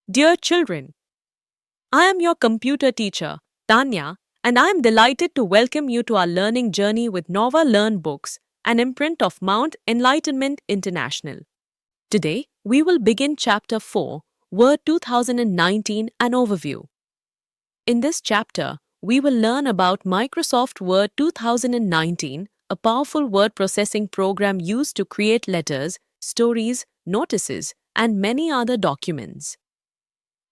Dear children, I am your computer teacher, Tanya, and I am delighted to welcome you to our learning journey with Nova Learn Books, an imprint of Mount Enlightenment International. Today, we will begin Chapter 4, Word 2019, an overview. In this chapter, we will learn about Microsoft Word 2019, a powerful word processing program used to create letters, stories, notices, and many other documents.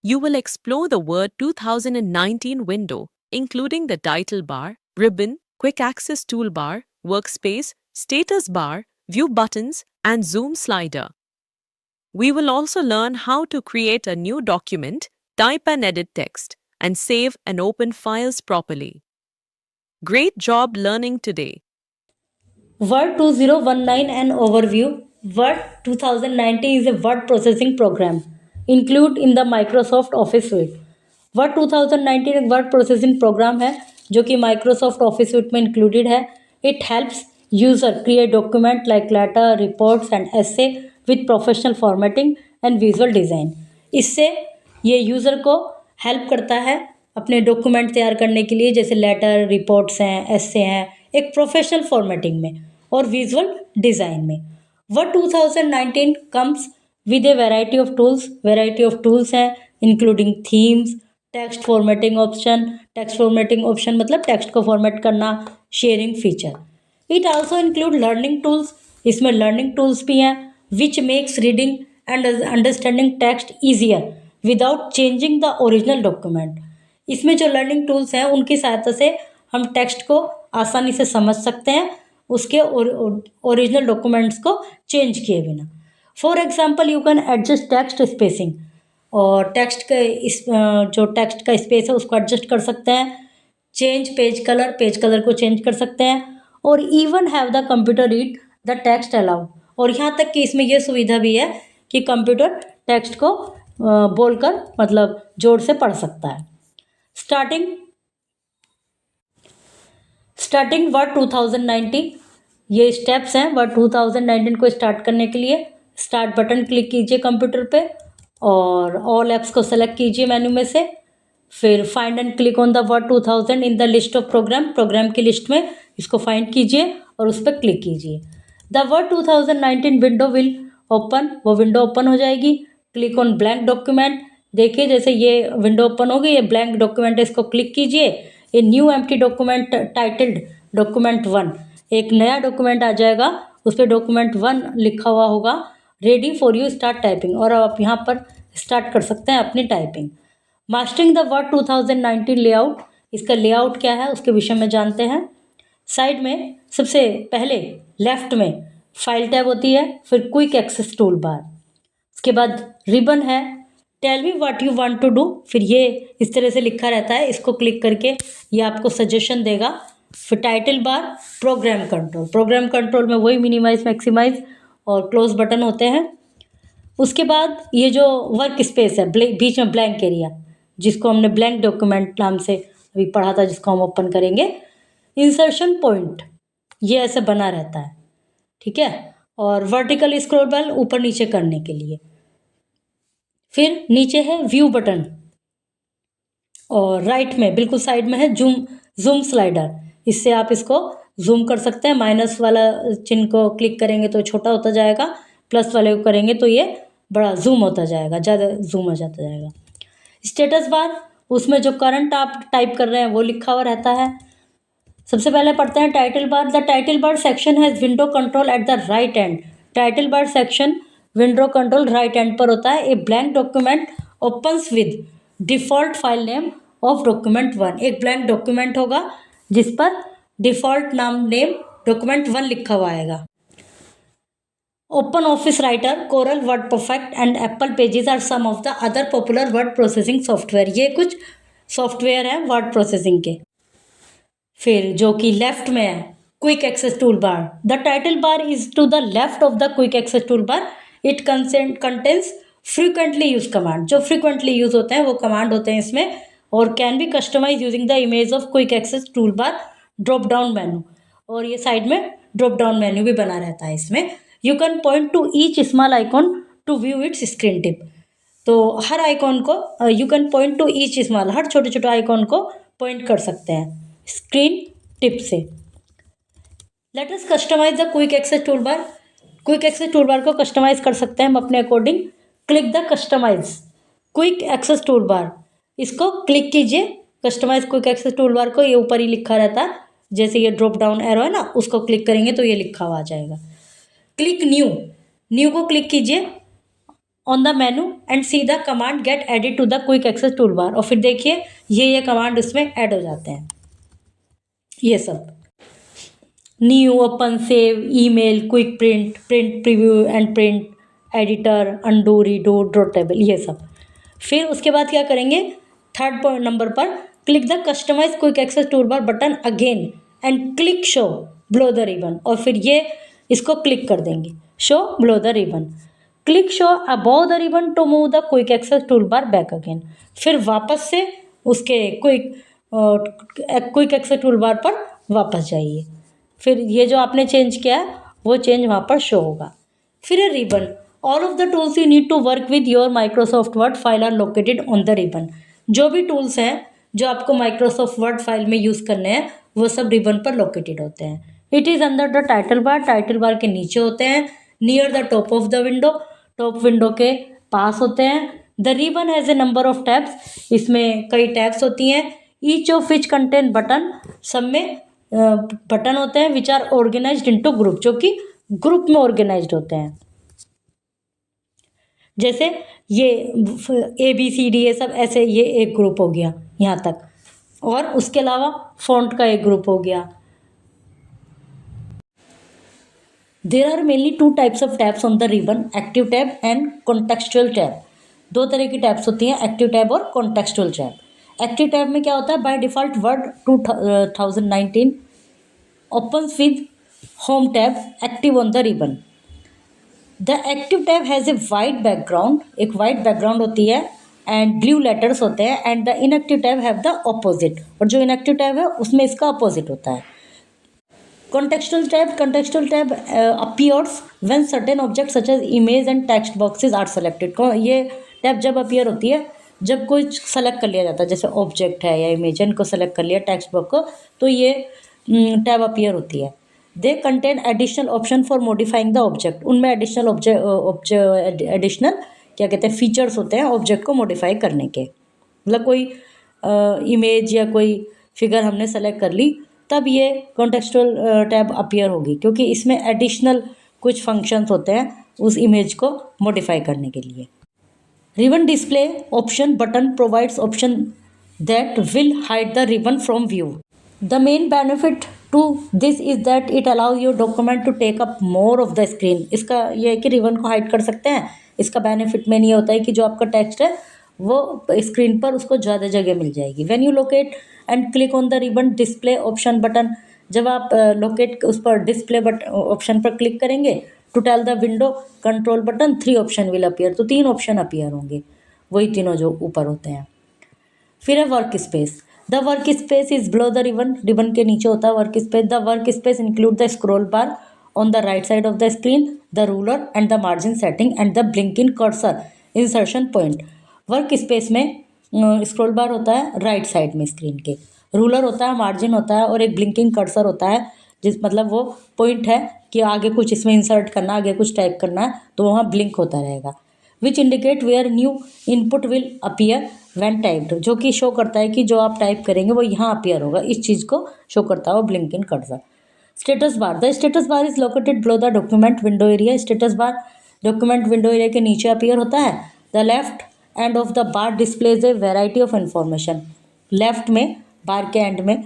You will explore the Word 2019 window, including the title bar, ribbon, quick access toolbar, workspace, status bar, view buttons, and zoom slider. We will also learn how to create a new document, type and edit text, and save and open files properly. Great job learning today. Word 2019 an overview. Word 2019 is a word processing program include in the Microsoft Office suite. Word 2019 एक word processing program है जो कि Microsoft Office suite में included है. It helps user create document like letter reports and essay with professional formatting and visual design. इससे ये user को help करता है अपने डॉक्यूमेंट तैयार करने के लिए, जैसे लेटर रिपोर्ट्स हैं, एसे हैं, एक प्रोफेशनल फॉर्मेटिंग में और विजुअल डिज़ाइन में. Word 2019 comes with a variety of tools हैं including themes, text formatting option मतलब टेक्स्ट को फॉर्मेट करना, sharing feature. It also include learning tools. इसमें लर्निंग टूल्स भी हैं which makes reading and understanding text easier without changing the original document. इसमें जो learning tools हैं उनकी सहायता से हम टेक्स्ट को आसानी से समझ सकते हैं उसके ओरिजिनल डॉक्यूमेंट्स को चेंज किए बिना. For example you can adjust text spacing, और टेक्स्ट का जो टेक्स्ट का स्पेस है उसको एडजस्ट कर सकते हैं. चेंज पेज कलर को चेंज कर सकते हैं और even have the computer read the text allowed. और यहाँ तक कि इसमें यह सुविधा भी है कि कंप्यूटर टेक्स्ट को बोलकर मतलब जोर से पढ़ सकता है. Starting word 2019. ये स्टेप्स हैं वर्ड 2019 को स्टार्ट करने के लिए. स्टार्ट बटन क्लिक कीजिए कंप्यूटर पे और ऑल ऐप्स को सेलेक्ट कीजिए मेन्यू में से. फिर find and click on the word 2000 in the list of program की लिस्ट में इसको फाइंड कीजिए और उस पर क्लिक कीजिए. The word 2019 window will open, वो विंडो ओपन हो जाएगी. Click on blank document. देखिए जैसे ये विंडो ओपन होगी, ये ब्लैंक डॉक्यूमेंट है, इसको क्लिक कीजिए. A new empty document titled document 1, एक नया डॉक्यूमेंट आ जाएगा, उस पर डॉक्यूमेंट 1 लिखा हुआ होगा. Ready for you start typing, और आप यहाँ पर स्टार्ट कर सकते हैं अपनी typing. Mastering the word 2019 layout. इसका लेआउट क्या है उसके विषय में जानते हैं. साइड में सबसे पहले लेफ्ट में फाइल टैब होती है, फिर क्विक एक्सेस टूल बार, उसके बाद रिबन है, tell me what you want to do. फिर ये इस तरह से लिखा रहता है, इसको क्लिक करके ये आपको सजेशन देगा. फिर टाइटल बार, प्रोग्राम कंट्रोल में वही मिनिमाइज मैक्सिमाइज और क्लोज बटन होते हैं. उसके बाद ये जो वर्क स्पेस है बीच में ब्लैंक एरिया, जिसको हमने ब्लैंक डॉक्यूमेंट नाम से अभी पढ़ा था, जिसको हम ओपन करेंगे. इंसर्शन पॉइंट ये ऐसे बना रहता है, ठीक है. और वर्टिकल स्क्रॉल बार ऊपर नीचे करने के लिए. फिर नीचे है व्यू बटन और राइट में बिल्कुल साइड में है जूम स्लाइडर. इससे आप इसको जूम कर सकते हैं. माइनस वाला चिन्ह को क्लिक करेंगे तो छोटा होता जाएगा, प्लस वाले को करेंगे तो ये बड़ा जूम होता जाएगा, ज़्यादा जूम हो जाता जाएगा. स्टेटस बार, उसमें जो करंट आप टाइप कर रहे हैं वो लिखा हुआ रहता है. सबसे पहले पढ़ते हैं title bar. The title bar section has window control at the right end. Title bar section window control right end पर होता है. A blank document opens with default file name of document 1. एक ब्लैंक डॉक्यूमेंट होगा जिस पर default name document 1 लिखा हुआ आएगा. Open office writer, Corel, word perfect and Apple pages are some of the other popular word processing software. ये कुछ software हैं वर्ड प्रोसेसिंग के. फिर जो कि लेफ्ट में है quick access tool bar. The title bar is to the left of the quick access tool bar. It contains frequently use command. जो फ्रीक्वेंटली यूज होते हैं वो कमांड होते हैं इसमें, और can be customise using the image of quick access tool bar drop down menu. और ये साइड में ड्रॉप डाउन मेन्यू भी बना रहता है इसमें. You can point to each small icon to view its screen tip. तो हर आइकॉन को you can point to each small, हर छोटे छोटे आइकॉन को पॉइंट कर सकते हैं स्क्रीन टिप से। Let us customise the quick access tool bar. Quick access tool bar को कस्टमाइज कर सकते हैं हम अपने according. Click the customise quick access tool bar, इसको क्लिक कीजिए। Customise quick access tool bar को, ये ऊपर ही लिखा रहता है, जैसे ये ड्रॉप डाउन एरो है ना, उसको क्लिक करेंगे तो ये लिखा हुआ आ जाएगा। क्लिक न्यू, न्यू को क्लिक कीजिए on the menu and see the command get added to the quick access tool bar, और फिर देखिए ये कमांड इसमें ऐड हो जाते हैं। ये सब new, open, save, email, quick print, print preview and print, editor, undo, redo, draw table, ये सब। फिर उसके बाद क्या करेंगे, थर्ड पॉइंट नंबर पर click the customise quick access tool bar button again and click show below the ribbon, और फिर ये इसको क्लिक कर देंगे, show below the ribbon. Click show above the ribbon to move the quick access tool bar back again, फिर वापस से उसके क्विक एक्सेस टूल बार पर वापस जाइए। फिर ये जो आपने चेंज किया है वो चेंज वहाँ पर शो होगा। फिर है ribbon, all of the tools you need to work with your Microsoft word file are located on the ribbon. जो भी टूल्स हैं जो आपको माइक्रोसॉफ्ट वर्ड फाइल में यूज़ करने हैं वो सब रिबन पर लोकेटेड होते हैं। It is under the title bar, title bar के नीचे होते हैं, near the top of the window, top window के पास होते हैं। The ribbon has a number of tabs, इसमें कई टैब्स होती हैं। Each of which contain button, सब में बटन होते हैं which are organised into group, जो कि ग्रुप में ऑर्गेनाइज्ड होते हैं। जैसे ये ABCD ये सब ऐसे, ये एक ग्रुप हो गया यहाँ तक, और उसके अलावा फॉन्ट का एक ग्रुप हो गया। There are mainly two types of tabs on the ribbon, active tab and contextual tab. दो तरह की टैब्स होती हैं, एक्टिव टैब और कॉन्टेक्सचुअल टैब। एक्टिव टैब में क्या होता है, by default word 2019 opens with home tab active on the ribbon. The active tab has a white background, एक white background होती है and blue letters होते हैं, and the inactive tab have the opposite, और जो inactive tab है उसमें इसका opposite होता है। Contextual tab appears when certain objects such as image and text boxes are selected। ये टैब जब अपीयर होती है जब कोई सेलेक्ट कर लिया जाता है, जैसे ऑब्जेक्ट है या इमेज है, इनको सेलेक्ट कर लिया टेक्स्ट बॉक्स को, तो ये टैब अपीयर होती है। They contain additional option for modifying the object, उनमें एडिशनल क्या कहते हैं फीचर्स होते हैं ऑब्जेक्ट को मॉडिफाई करने के। मतलब कोई इमेज या कोई फिगर हमने सेलेक्ट कर ली तब ये कॉन्टेक्सचुअल टैब अपीयर होगी, क्योंकि इसमें एडिशनल कुछ फंक्शंस होते हैं उस इमेज को मॉडिफाई करने के लिए। Ribbon display option button provides option that will hide the ribbon from view. The main benefit to this is that it allows your document to take up more of the screen। इसका ये है कि ribbon को hide कर सकते हैं। इसका benefit main ये होता है कि जो आपका टेक्स्ट है वो स्क्रीन पर उसको ज़्यादा जगह मिल जाएगी। When you locate and click on the ribbon display option button, जब आप लोकेट उस पर डिस्प्ले ऑप्शन पर क्लिक करेंगे, to tell the window control button 3 option will appear, तो 3 ऑप्शन अपीयर होंगे, वही तीनों जो ऊपर होते हैं। फिर है work space, the work space is below the ribbon, ribbon के नीचे होता है work space. The work space include the scroll bar on the right side of the screen, the ruler and the margin setting and the blinking cursor insertion point. Work space में scroll बार होता है right side में screen के, ruler होता है, margin होता है और एक ब्लिंकिंग कर्सर होता है, जिस मतलब वो पॉइंट है कि आगे कुछ इसमें इंसर्ट करना, आगे कुछ टाइप करना है तो वहाँ ब्लिंक होता रहेगा। Which indicate where new input will appear when typed, जो कि शो करता है कि जो आप टाइप करेंगे वो यहाँ अपीयर होगा, इस चीज़ को शो करता है वो blinking cursor. Status bar, the status bar is located below the document window area. Status bar document window area के नीचे अपीयर होता है। The left and of the bar displays a variety of information. Left में बार के and में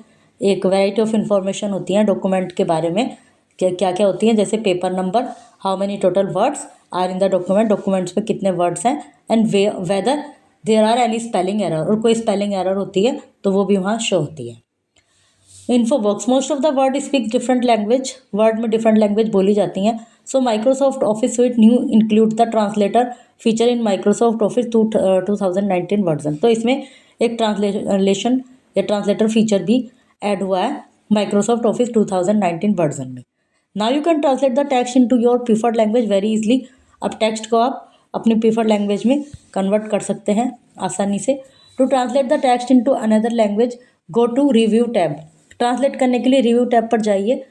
एक variety of information होती हैं डॉक्यूमेंट के बारे में, क्या क्या होती हैं, जैसे paper number, how many total words are in the document, documents में कितने वर्ड्स हैं, and whether there are any spelling error, और कोई स्पेलिंग एरर होती है तो वो भी वहाँ शो होती है। Info box, most of the word speak different language, word में डिफरेंट लैंग्वेज बोली जाती हैं। सो Microsoft office sweet new include the translator feature in Microsoft Office 2019 version. तो इसमें एक ट्रांसलेशन या ट्रांसलेटर फीचर भी ऐड हुआ है माइक्रोसॉफ्ट ऑफिस 2019 वर्जन में। Now you can translate the text into your preferred language very easily. अब text को आप अपनी प्रीफर्ड लैंग्वेज में कन्वर्ट कर सकते हैं आसानी से। To translate the text into another language go to review tab. Translate करने के लिए रिव्यू टैब पर जाइए,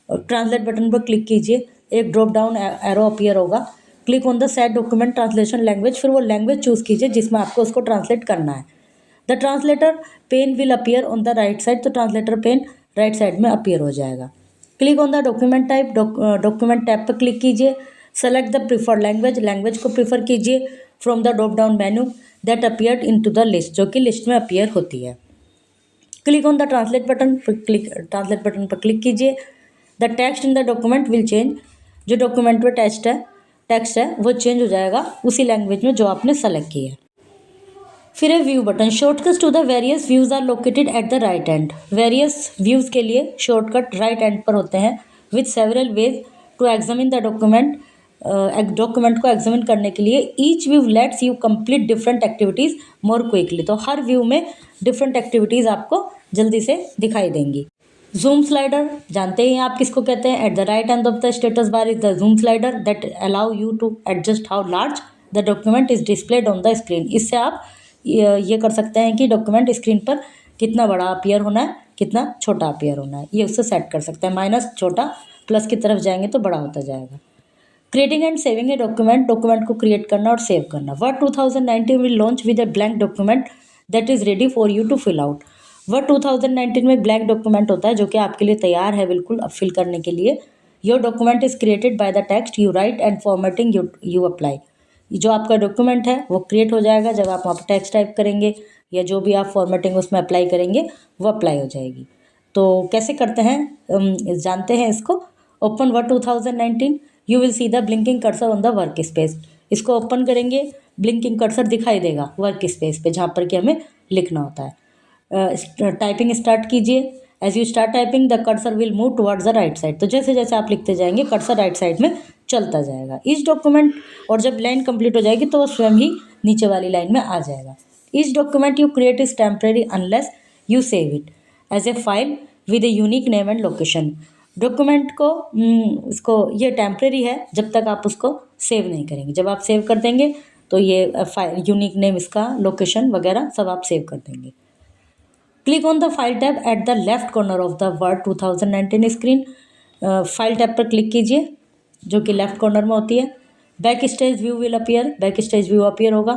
ट्रांसलेट बटन पर क्लिक कीजिए, एक ड्रॉप डाउन एरो अपीयर होगा, click on the set document translation language, फिर वो लैंग्वेज चूज़ कीजिए जिसमें आपको उसको ट्रांसलेट करना है। The translator pane will appear on the right side, तो ट्रांसलेटर पेन राइट साइड में अपीयर हो जाएगा। Click on the document type, document tab पर क्लिक कीजिए, select the preferred language, language को प्रीफर कीजिए from the drop down menu that appeared into the list, जो कि लिस्ट में अपीयर होती है। Click on the translate button, translate button पर क्लिक कीजिए। The text in the document will change, जो डॉक्यूमेंट में टेक्स्ट है वो चेंज हो जाएगा उसी लैंग्वेज में जो आपने सेलेक्ट की है। फिर है view button. Shortcuts to the various views are located at the right end. Various views के लिए शॉर्टकट राइट एंड पर होते हैं with several ways to examine the document. Document को एग्जामिन करने के लिए each view lets you complete different activities more quickly. तो हर व्यू में डिफरेंट एक्टिविटीज़ आपको जल्दी से दिखाई देंगी। जूम स्लाइडर जानते ही आप किसको कहते हैं। At the right end of the status bar is the zoom slider that allow you to adjust how large the document is displayed on the screen. इससे आप ये कर सकते हैं कि डॉक्यूमेंट स्क्रीन पर कितना बड़ा अपीयर होना है, कितना छोटा अपीयर होना है, ये उससे सेट कर सकते हैं। माइनस छोटा, प्लस की तरफ जाएंगे तो बड़ा होता जाएगा। Creating and saving a document, document को क्रिएट करना और सेव करना। Word 2019 will launch with a blank document that is ready for you to fill out. Word 2019 में ब्लैंक डॉक्यूमेंट होता है जो कि आपके लिए तैयार है बिल्कुल अब फिल करने के लिए। Your document is created by the text you right and formatting you apply. जो आपका डॉक्यूमेंट है वो क्रिएट हो जाएगा जब आप वहाँ पर टेक्स्ट टाइप करेंगे या जो भी आप फॉर्मेटिंग उसमें अप्लाई करेंगे वो अप्लाई हो जाएगी। तो कैसे करते हैं जानते हैं इसको। Open word 2019, you will see the blinking cursor on the work space. इसको ओपन करेंगे, ब्लिंकिंग कर्सर दिखाई देगा वर्क स्पेस पे जहाँ पर कि हमें लिखना होता है। टाइपिंग स्टार्ट कीजिए। As you start typing the cursor will move towards the right side. तो जैसे जैसे आप लिखते जाएंगे कर्सर राइट साइड में चलता जाएगा। इस डॉक्यूमेंट और जब लाइन कंप्लीट हो जाएगी तो वो स्वयं ही नीचे वाली लाइन में आ जाएगा। इस document you create is temporary unless you save it as a file with a unique name and location. Document को इसको ये टेम्परेरी है जब तक आप उसको सेव नहीं करेंगे। जब आप सेव कर देंगे तो ये फाइल यूनिक नेम, इसका लोकेशन वगैरह सब आप सेव कर देंगे। Click on the file tab at the left corner of the word 2019 screen. File tab पर क्लिक कीजिए जो कि लेफ्ट कॉर्नर में होती है। Back stage view will appear, back stage view appear होगा।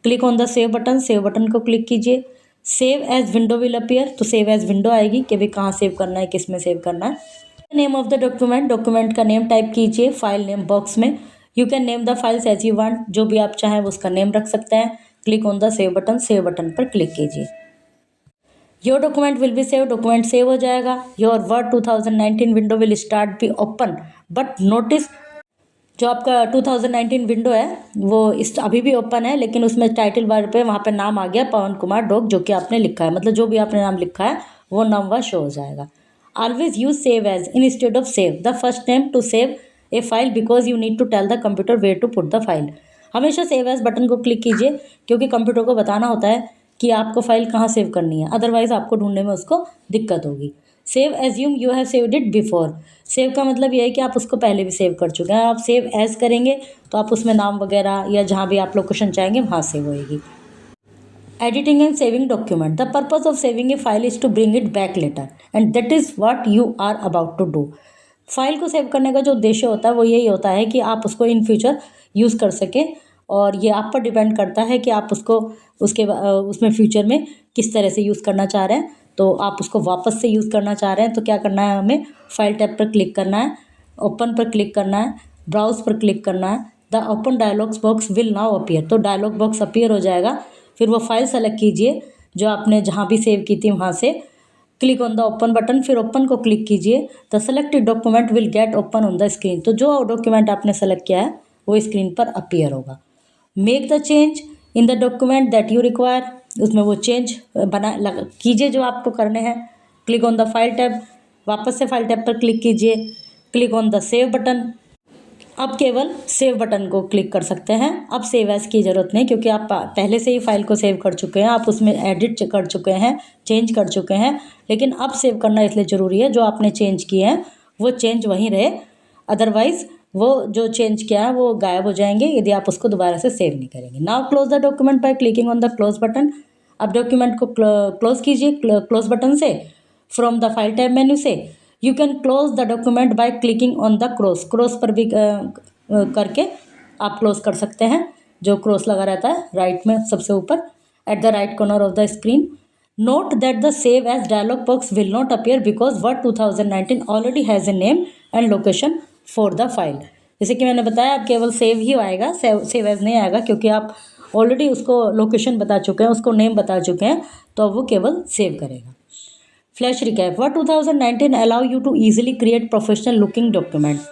Click on the save button, save button को click कीजिए। Save as window will appear, तो सेव एज विंडो आएगी कि भाई कहाँ सेव करना है, किस में सेव करना है। Name of the document, document का नेम टाइप कीजिए फाइल नेम बॉक्स में। You can name the files as you want, जो भी आप चाहें वो उसका नेम रख सकते हैं। Click on the save button, save button पर क्लिक कीजिए। Your document will be save, document save हो जाएगा। Your word 2019 window will start be open, but notice जो आपका 2019 विंडो है वो इस अभी भी ओपन है, लेकिन उसमें टाइटल बार पे वहाँ पे नाम आ गया पवन कुमार डॉग, जो कि आपने लिखा है, मतलब जो भी आपने नाम लिखा है वो नाम वह शो हो जाएगा। Always use save as instead of save the first name to save a file because you need to tell the computer where to put the file. हमेशा सेव एज बटन को क्लिक कीजिए क्योंकि computer को बताना होता है कि आपको फाइल कहाँ सेव करनी है, अदरवाइज आपको ढूंढने में उसको दिक्कत होगी। Save assume you have saved it before, save का मतलब ये है कि आप उसको पहले भी सेव कर चुके हैं। आप सेव एज करेंगे तो आप उसमें नाम वगैरह या जहाँ भी आप लोकेशन चाहेंगे वहाँ सेव होएगी। Editing and saving document, the purpose of saving a file is to bring it back later and that is what you are about to do. File को सेव करने का जो उद्देश्य होता है वो यही होता है कि आप उसको इन फ्यूचर यूज़ कर सकें, और ये आप पर डिपेंड करता है कि आप उसको उसमें फ्यूचर में किस तरह से यूज़ करना चाह रहे हैं। तो आप उसको वापस से यूज़ करना चाह रहे हैं तो क्या करना है, हमें फाइल टैब पर क्लिक करना है, ओपन पर क्लिक करना है, ब्राउज पर क्लिक करना है। The open dialogues box will now appear, तो डायलॉग बॉक्स अपीयर हो जाएगा। फिर वो फाइल सेलेक्ट कीजिए जो आपने जहाँ भी सेव की थी वहाँ से। Click on the open button, फिर ओपन को क्लिक कीजिए। The selected document will get open on the screen, तो जो डॉक्यूमेंट आपने सेलेक्ट किया है वो स्क्रीन पर अपीयर होगा। Make the change in the document that you require, उसमें वो चेंज कीजिए जो आपको करने हैं। Click on the file tab, वापस से फाइल टैब पर क्लिक कीजिए। Click on the save button, अब केवल सेव बटन को क्लिक कर सकते हैं। अब सेव एज की ज़रूरत नहीं क्योंकि आप पहले से ही फाइल को सेव कर चुके हैं, आप उसमें एडिट कर चुके हैं, चेंज कर चुके हैं। लेकिन अब सेव करना इसलिए ज़रूरी है जो आपने चेंज किए हैं वो चेंज वहीं रहे, अदरवाइज़ वो जो चेंज किया है वो गायब हो जाएंगे यदि आप उसको दोबारा से सेव नहीं करेंगे। Now close the document by clicking on the close button. अब डॉक्यूमेंट को क्लोज कीजिए क्लोज बटन से from the file tab menu से। You can close the document by clicking on the cross पर भी करके आप क्लोज कर सकते हैं, जो क्रॉस लगा रहता है राइट में सबसे ऊपर eight the right corner of the screen. Note that the Save As dialog box will not appear because Word 2019 already has a name and location for the file। जैसे कि मैंने बताया अब केवल सेव ही आएगा, सेव एज नहीं आएगा, क्योंकि आप ऑलरेडी उसको लोकेशन बता चुके हैं, उसको नेम बता चुके हैं, तो अब वो केवल सेव करेगा। Flash recap. Word 2019 allow you to easily create professional looking document।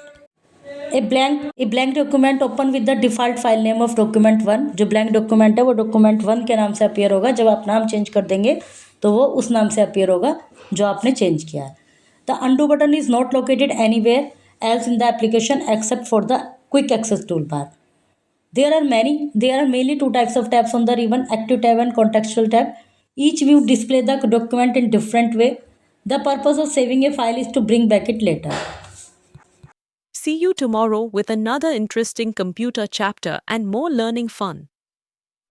A blank document open with the default file name of document 1। जो ब्लैंक डॉक्यूमेंट है वो डॉक्यूमेंट 1 के नाम से अपीयर होगा। जब आप नाम चेंज कर देंगे तो वो उस नाम से अपीयर होगा जो आपने चेंज किया है। The undo button is not located anywhere else in the application except for the quick access tool bar. There are mainly two types of tabs on the ribbon, active tab and contextual tab. Each view display the document in different way. The purpose of saving a file is to bring back it later। See you tomorrow with another interesting computer chapter and more learning fun.